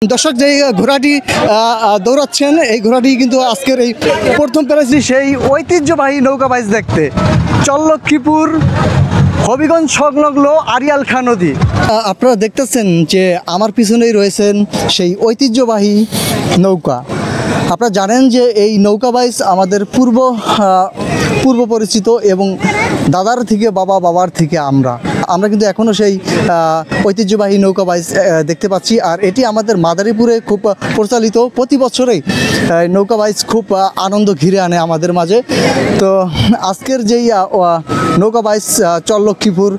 দর্শক যে ঘোড়াটি দৌড়াচ্ছেন এই ঘোড়াটি কিন্তু আজকের এই প্রথম পেরেছি সেই ঐতিহ্যবাহী নৌকা বাইচ দেখতে চল্লক্ষীপুর হবিগঞ্জ সংলগ্ন আড়িয়াল খাঁ নদী। আপনারা দেখতেছেন যে আমার পিছনেই রয়েছেন সেই ঐতিহ্যবাহী নৌকা। আপনারা জানেন যে এই নৌকা বাইচ আমাদের পূর্ব পরিচিত এবং দাদার থেকে বাবার থেকে আমরা কিন্তু এখনও সেই ঐতিহ্যবাহী নৌকা বাইচ দেখতে পাচ্ছি। আর এটি আমাদের মাদারীপুরে খুব প্রচলিত, প্রতি বছরেই নৌকা বাইচ খুব আনন্দ ঘিরে আনে আমাদের মাঝে। তো আজকের যেই নৌকা বাইচ চল্লক্ষীপুর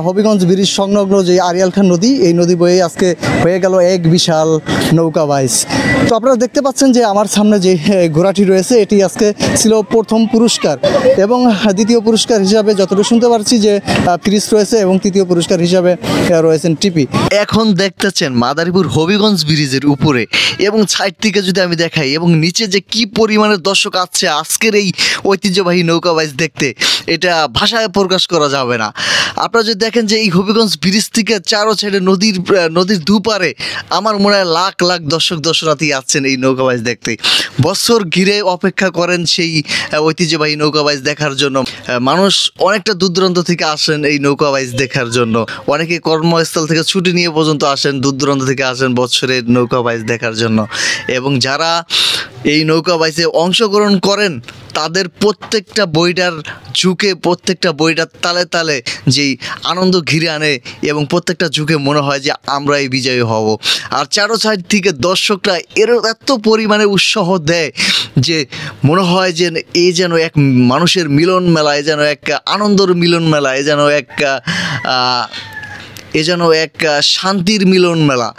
হবিগঞ্জ ব্রিজ সংলগ্ন যে আড়িয়াল খাঁ নদী, এই নদী বয়ে আজকে হয়ে গেল এক বিশাল নৌকা বাইচ। তো আপনারা দেখতে পাচ্ছেন যে আমার সামনে যে ঘোড়াটি রয়েছে এটি আজকে ছিল প্রথম পুরস্কার এবং দ্বিতীয় পুরস্কার হিসাবে যতটুকু শুনতে পারছি যে প্রিজ রয়েছে এবং তৃতীয় পুরস্কার হিসাবে রয়েছেন টিপি। এখন দেখতেছেন মাদারীপুর হবিগঞ্জ ব্রিজের উপরে এবং সাইড থেকে যদি আমি দেখাই এবং নিচে যে কি পরিমাণের দর্শক আছে আজকের এই ঐতিহ্যবাহী নৌকা বাইচ দেখতে, এটা ভাষায় প্রকাশ করা যাবে না। আপনারা যদি দেখেন যে এই হবিগঞ্জ ব্রিজ থেকে চারো সাইডে নদীর দুপারে আমার মনে হয় লাখ লাখ দর্শনার্থী আসছেন এই নৌকা বাইচ দেখতে। বছর ঘিরে অপেক্ষা করেন সেই ঐতিহ্যবাহী নৌকা বাইচ দেখার জন্য। মানুষ অনেকটা দূর দূরান্ত থেকে আসেন এই নৌকা বাইচ দেখার জন্য। অনেকে কর্মস্থল থেকে ছুটি নিয়ে পর্যন্ত আসেন, দূর দূরান্ত থেকে আসেন বছরের নৌকা বাইচ দেখার জন্য। এবং যারা এই নৌকা বাইচে অংশগ্রহণ করেন তাদের প্রত্যেকটা বইটার ঝুঁকে, প্রত্যেকটা বইটার তালে তালে যেই আনন্দ ঘিরে আনে এবং প্রত্যেকটা ঝুঁকে মনে হয় যে আমরা এই বিজয়ী হব। আর চারো সাইড থেকে দর্শকরা এত পরিমাণে উৎসাহ দেয় যে মনে হয় যে এই যেন এক মানুষের মিলন মেলা, এ যেন এক আনন্দর মিলন মেলা, এ যেন এক শান্তির মিলন মেলা।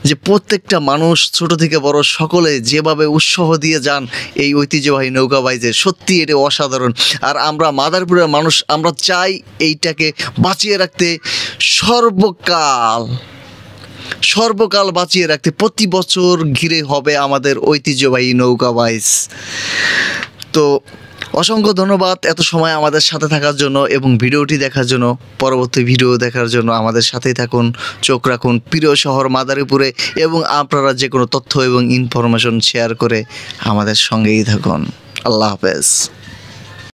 যে প্রত্যেকটা মানুষ ছোট থেকে বড় সকলে যেভাবে উৎসাহ দিয়ে যান এই ঐতিহ্যবাহী নৌকা বাইচে, সত্যি এটা অসাধারণ। আর আমরা মাদারীপুরের মানুষ আমরা চাই এইটাকে বাঁচিয়ে রাখতে, সর্বকাল বাঁচিয়ে রাখতে। প্রতি বছর ঘিরে হবে আমাদের ঐতিহ্যবাহী নৌকা বাইচ। তো অসংখ্য ধন্যবাদ এত সময় আমাদের সাথে থাকার জন্য এবং ভিডিওটি দেখার জন্য। পরবর্তী ভিডিও দেখার জন্য আমাদের সাথেই থাকুন, চোখ রাখুন প্রিয় শহর মাদারীপুরে এবং আপনারা যে কোনো তথ্য এবং ইনফরমেশন শেয়ার করে আমাদের সঙ্গেই থাকুন। আল্লাহ হাফেজ।